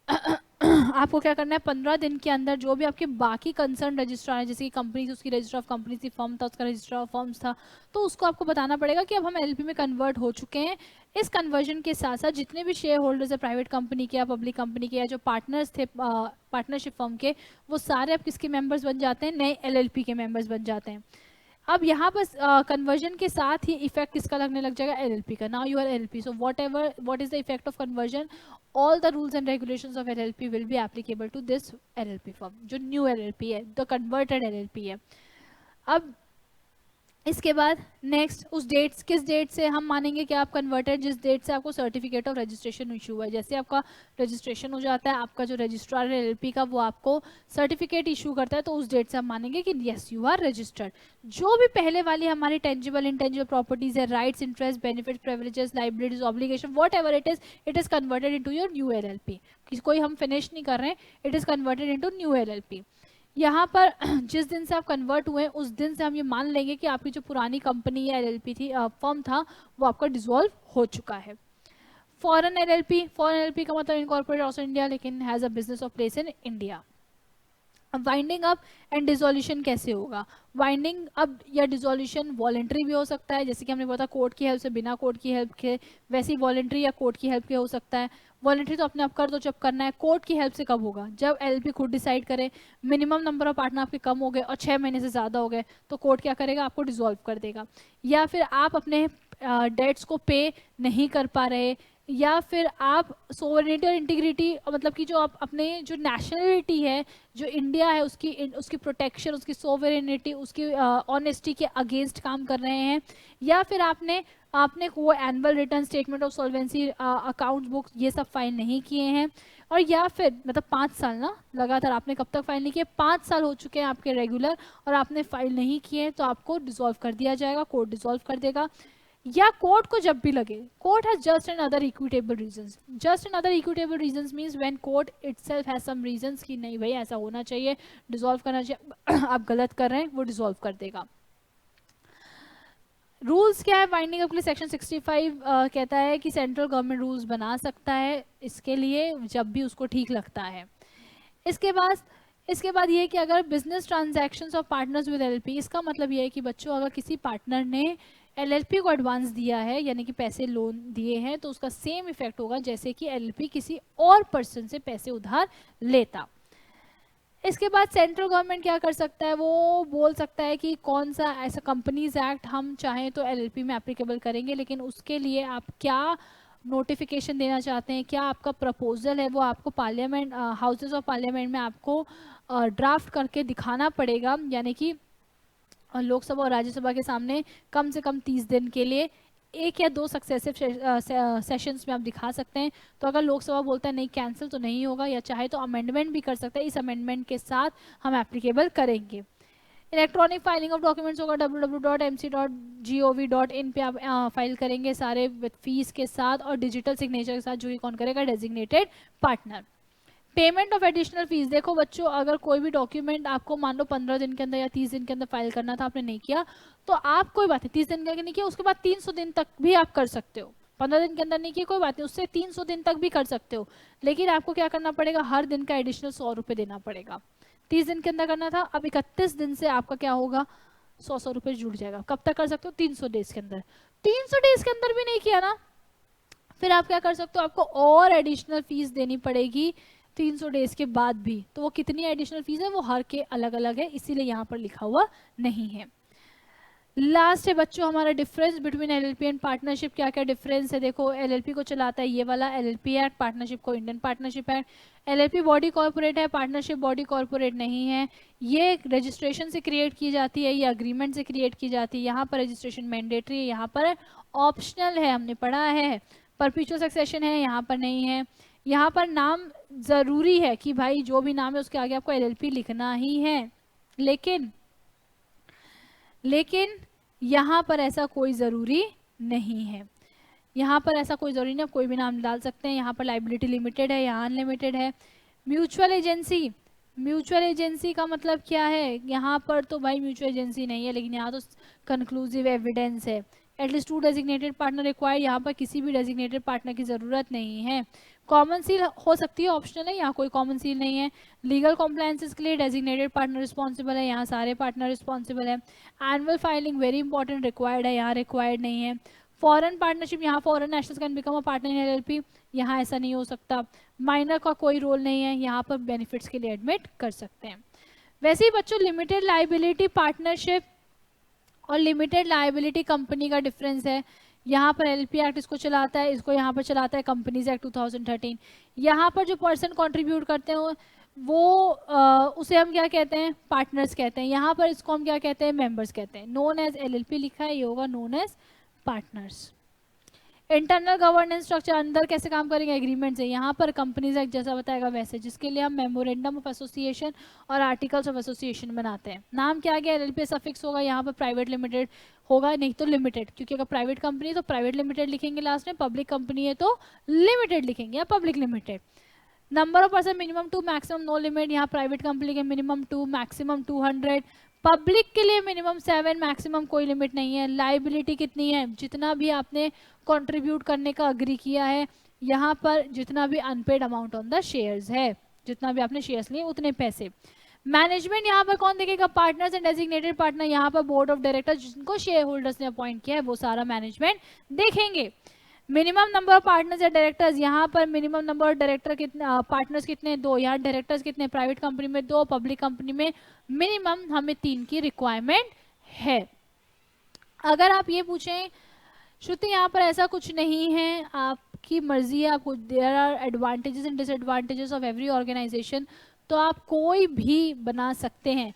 आपको क्या करना है? 15 दिन के अंदर जो भी आपके बाकी कंसर्न रजिस्ट्रार है, जैसे कि कंपनी थी उसकी रजिस्टर ऑफ कंपनी थी, फर्म था उसका रजिस्टर ऑफ फर्म्स था, तो उसको आपको बताना पड़ेगा कि अब हम एलएलपी में कन्वर्ट हो चुके हैं। इस कन्वर्जन के साथ साथ जितने भी शेयर होल्डर्स है प्राइवेट कंपनी के या पब्लिक कंपनी के या जो पार्टनर्स थे पार्टनरशिप फर्म के, वो सारे अब किसके मेंबर्स बन जाते हैं? नए एलएलपी के मेंबर्स बन जाते हैं। अब यहाँ पर कन्वर्जन के साथ ही इफेक्ट किसका लगने लग जाएगा? एलएलपी का। Now you are LLP, so what is the effect of conversion, all the rules and regulations of LLP will be applicable to this LLP firm, जो न्यू एलएलपी है, द कन्वर्टेड एलएलपी है। अब इसके बाद next उस dates, किस date से हम मानेंगे कि आप कन्वर्टेड? जिस डेट से आपको सर्टिफिकेट ऑफ रजिस्ट्रेशन इशू हुआ है। जैसे आपका रजिस्ट्रेशन हो जाता है, आपका जो रजिस्ट्रार है एलएलपी का, वो आपको सर्टिफिकेट इशू करता है, तो उस डेट से हम मानेंगे कि यस यू आर रजिस्टर्ड। जो भी पहले वाली हमारी टेंजिबल इंटेंजिबल प्रॉपर्टीज है, rights, interest, benefits, privileges, liabilities, obligation, what ever it is converted into your new LLP. कोई हम फिनिश नहीं कर रहे हैं, it is converted into new LLP. यहाँ पर जिस दिन से आप कन्वर्ट हुए उस दिन से हम ये मान लेंगे कि आपकी जो पुरानी कंपनी या एलएलपी थी, फर्म था, वो आपका डिसॉल्व हो चुका है। फॉरेन एलएलपी का मतलब इनकॉर्पोरेटेड आउटसाइड इंडिया लेकिन has a business of place in India. अब वाइंडिंग अप एंड डिसोल्यूशन कैसे होगा? वाइंडिंग अप या डिसोल्यूशन वॉलेंट्री भी हो सकता है, जैसे कि हमने बताया कोर्ट की हेल्प से, बिना कोर्ट की हेल्प के, वैसे ही वॉलेंट्री या कोर्ट की हेल्प के हो सकता है। वॉलेंट्री तो अपने आप कर दो जब करना है। कोर्ट की हेल्प से कब होगा? जब एलएलपी खुद डिसाइड करे, मिनिमम नंबर ऑफ पार्टनर आपके कम हो गए और 6 महीने से ज़्यादा हो गए, तो कोर्ट क्या करेगा? आपको डिसॉल्व कर देगा। या फिर आप अपने डेट्स को पे नहीं कर पा रहे, या फिर आप सोवरेनिटी और इंटीग्रिटी, मतलब कि जो आप अपने जो नेशनलिटी है, जो इंडिया है, उसकी प्रोटेक्शन, उसकी सोवरेनिटी, उसकी ऑनेस्टी के अगेंस्ट काम कर रहे हैं। या फिर आपने वो annual return, statement of solvency, account book, ये सब फाइल नहीं किए हैं। और या फिर मतलब 5 साल ना लगातार आपने कब तक फाइल नहीं किया, 5 साल हो चुके हैं आपके रेगुलर और आपने फाइल नहीं किए, तो आपको डिसॉल्व कर दिया जाएगा, कोर्ट डिसॉल्व कर देगा। या कोर्ट को जब भी लगे, court has just and other equitable reasons, just and other equitable reasons means when court itself has some reasons कि नहीं भाई ऐसा होना चाहिए, डिसॉल्व करना चाहिए, आप गलत कर रहे हैं, वो डिसॉल्व कर देगा। रूल्स क्या है बाइंडिंग अप के लिए, सेक्शन 65 कहता है कि सेंट्रल गवर्नमेंट रूल्स बना सकता है इसके लिए जब भी उसको ठीक लगता है। इसके बाद ये कि अगर business transactions of partners with LLP, इसका मतलब ये है कि बच्चों अगर किसी पार्टनर ने एलएलपी को एडवांस दिया है यानी कि पैसे लोन दिए हैं, तो उसका सेम इफेक्ट होगा जैसे कि एलएलपी किसी और पर्सन से पैसे उधार लेता। इसके बाद सेंट्रल गवर्नमेंट क्या कर सकता है, वो बोल सकता है कि कौन सा ऐसा कंपनीज एक्ट हम चाहें तो एलएलपी में एप्लीकेबल करेंगे, लेकिन उसके लिए आप क्या नोटिफिकेशन देना चाहते हैं, क्या आपका प्रपोजल है, वो आपको पार्लियामेंट हाउसेज ऑफ पार्लियामेंट में आपको ड्राफ्ट करके दिखाना पड़ेगा, यानी कि लोकसभा और राज्यसभा के सामने कम से कम 30 दिन के लिए 1 या 2 सक्सेसिव सेशंस में आप दिखा सकते हैं। तो अगर लोकसभा बोलता है नहीं कैंसिल, तो नहीं होगा, या चाहे तो अमेंडमेंट भी कर सकते हैं, इस अमेंडमेंट के साथ हम एप्लीकेबल करेंगे। इलेक्ट्रॉनिक फाइलिंग ऑफ डॉक्यूमेंट्स होगा, www.mc.gov.in पे आप फाइल करेंगे सारे विद फीस के साथ और डिजिटल सिग्नेचर के साथ, जो ये कौन करेगा, designated partner. Payment of additional fees, देखो बच्चों अगर कोई भी डॉक्यूमेंट आपको मान लो 15 दिन के अंदर या 30 दिन के अंदर फाइल करना था, आपने नहीं किया, तो आप कोई बात नहीं, 30 दिन का नहीं किया, उसके बाद 300 दिन तक भी आप कर सकते हो। 15 दिन के अंदर नहीं किया कोई बात नहीं, उससे 300 दिन तक भी कर सकते हो, लेकिन आपको क्या करना पड़ेगा, हर दिन का एडिशनल 100 रुपये देना पड़ेगा। 30 दिन के अंदर करना था, अब 31 दिन से आपका क्या होगा, 100 रुपये जुड़ जाएगा। कब तक कर सकते हो, 300 डेज के अंदर। 300 डेज के अंदर भी नहीं किया ना, फिर आप क्या कर सकते हो, आपको और एडिशनल फीस देनी पड़ेगी 300 डेज के बाद भी। तो वो कितनी एडिशनल फीस है, वो हर के अलग अलग है, इसीलिए यहाँ पर लिखा हुआ नहीं है। लास्ट है बच्चों हमारा difference between LLP and partnership. क्या क्या डिफरेंस है, देखो एलएलपी को चलाता है ये वाला एलएलपी एक्ट, पार्टनरशिप को Indian partnership act. LLP body corporate है, पार्टनरशिप बॉडी कॉर्पोरेट नहीं है। ये रजिस्ट्रेशन से क्रिएट की जाती है, ये अग्रीमेंट से क्रिएट की जाती है। यहाँ पर रजिस्ट्रेशन मैंडेटरी है, यहाँ पर ऑप्शनल है, हमने पढ़ा है। परपीचुअल सक्सेशन है, यहाँ पर नहीं है। यहाँ पर नाम जरूरी है कि भाई जो भी नाम है उसके आगे आपको एलएलपी लिखना ही है, लेकिन यहाँ पर ऐसा कोई ज़रूरी नहीं है। यहाँ पर ऐसा कोई ज़रूरी नहीं, आप कोई भी नाम डाल सकते हैं। यहाँ पर लाइबिलिटी लिमिटेड है, यहाँ अनलिमिटेड है। म्यूचुअल एजेंसी का मतलब क्या है, यहाँ पर तो भाई म्यूचुअल एजेंसी नहीं है, लेकिन यहाँ तो कंक्लूसिव एविडेंस है। एटलीस्ट 2 डेजिग्नेटेड पार्टनर रिक्वायर्ड, यहाँ पर किसी भी डेजिग्नेटेड पार्टनर की ज़रूरत नहीं है। कॉमन सील हो सकती है, ऑप्शनल है, यहाँ कोई कॉमन सील नहीं है। लीगल कॉम्प्लायंसेस के लिए डेजिग्नेटेड पार्टनर रिस्पॉन्सिबल है, यहाँ सारे पार्टनर रिस्पॉन्सिबल है। Annual filing very important, required है, यहाँ रिक्वायर्ड नहीं है। फॉरेन पार्टनरशिप, यहाँ foreign nationals can become a partner in LLP, यहाँ ऐसा नहीं हो सकता। माइनर का कोई रोल नहीं है, यहाँ पर बेनिफिट्स के लिए एडमिट कर सकते हैं। वैसे ही बच्चों लिमिटेड लाइबिलिटी पार्टनरशिप और लिमिटेड लाइबिलिटी कंपनी का डिफरेंस है। यहाँ पर एलपी एक्ट इसको चलाता है, इसको यहाँ पर चलाता है कंपनीज एक्ट 2013। यहाँ पर जो पर्सन कंट्रीब्यूट करते हैं वो उसे हम क्या कहते हैं, पार्टनर्स कहते हैं। यहाँ पर इसको हम क्या कहते हैं, मेंबर्स कहते हैं। नोन एज एलएलपी लिखा है, ये होगा known as partners. Internal governance structure, अंदर कैसे काम करेंगे, एग्रीमेंट से। यहाँ पर कंपनीज एक्ट जैसा बताएगा वैसे, जिसके लिए हम मेमोरेंडम ऑफ एसोसिएशन और आर्टिकल्स ऑफ एसोसिएशन बनाते हैं। नाम क्या गया, एलएलपी सफिक्स होगा, यहाँ पर प्राइवेट लिमिटेड होगा, नहीं तो लिमिटेड, क्योंकि अगर प्राइवेट कंपनी है तो प्राइवेट लिमिटेड लिखेंगे लास्ट में, पब्लिक कंपनी है तो लिमिटेड लिखेंगे या public limited. Number of person minimum 2, maximum no limit, यहाँ प्राइवेट कंपनी के मिनिमम 2, मैक्सिमम 200। पब्लिक के लिए मिनिमम 7, मैक्सिमम कोई लिमिट नहीं है। लाइबिलिटी कितनी है, जितना भी आपने कंट्रीब्यूट करने का अग्री किया है, यहाँ पर जितना भी unpaid amount on the shares है, जितना भी आपने शेयर्स लिए उतने पैसे। मैनेजमेंट यहाँ पर कौन देखेगा, पार्टनर्स एंड डेजिग्नेटेड पार्टनर, यहाँ पर बोर्ड ऑफ डायरेक्टर्स जिनको शेयर होल्डर्स ने अपॉइंट किया है वो सारा मैनेजमेंट देखेंगे। मिनिमम नंबर ऑफ पार्टनर्स या डायरेक्टर्स, यहाँ पर मिनिमम नंबर ऑफ डायरेक्टर कितने, पार्टनर्स कितने, 2। यहाँ डायरेक्टर्स कितने, प्राइवेट कंपनी में 2, पब्लिक कंपनी में मिनिमम हमें 3 की रिक्वायरमेंट है। अगर आप ये पूछें श्रुति यहाँ पर ऐसा कुछ नहीं है, आपकी मर्जी है, आपको there are advantages and disadvantages of every organisation, तो आप कोई भी बना सकते हैं।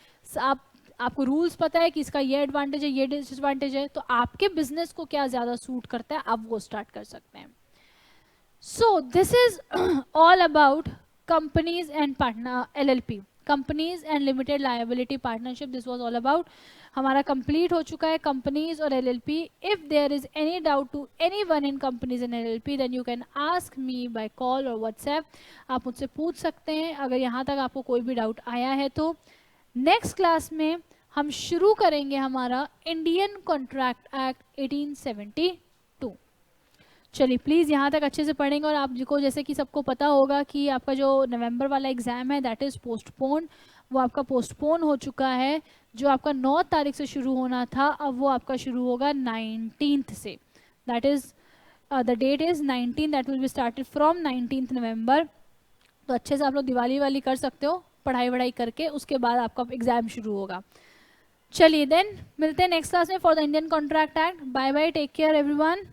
आपको रूल्स पता है कि इसका ये एडवांटेज है, ये डिसएडवांटेज है, तो आपके बिजनेस को क्या ज्यादा सूट करता है आप वो स्टार्ट कर सकते हैं। So this is all about companies and partner LLP, companies and limited liability partnership, this was all about. हमारा कंप्लीट हो चुका है कंपनीज और LLP। If there is any doubt to anyone in companies and LLP then you can ask me by call और WhatsApp, आप मुझसे पूछ सकते हैं अगर यहाँ तक आपको कोई भी डाउट आया है तो। नेक्स्ट क्लास में हम शुरू करेंगे हमारा इंडियन कॉन्ट्रैक्ट एक्ट 1872। चलिए प्लीज़ यहाँ तक अच्छे से पढ़ेंगे। और आपको जैसे कि सबको पता होगा कि आपका जो नवंबर वाला एग्ज़ाम है दैट इज़ पोस्टपोन, वो आपका पोस्टपोन हो चुका है। जो आपका 9 तारीख से शुरू होना था अब वो आपका शुरू होगा 19 से, that is the that is 19, that will be started from 19 नवंबर। तो अच्छे से आप लोग दिवाली वाली कर सकते हो पढ़ाई वढ़ाई करके, उसके बाद आपका एग्ज़ाम शुरू होगा। चलिए देन मिलते हैं नेक्स्ट क्लास में for the Indian contract act. Bye bye, take care everyone.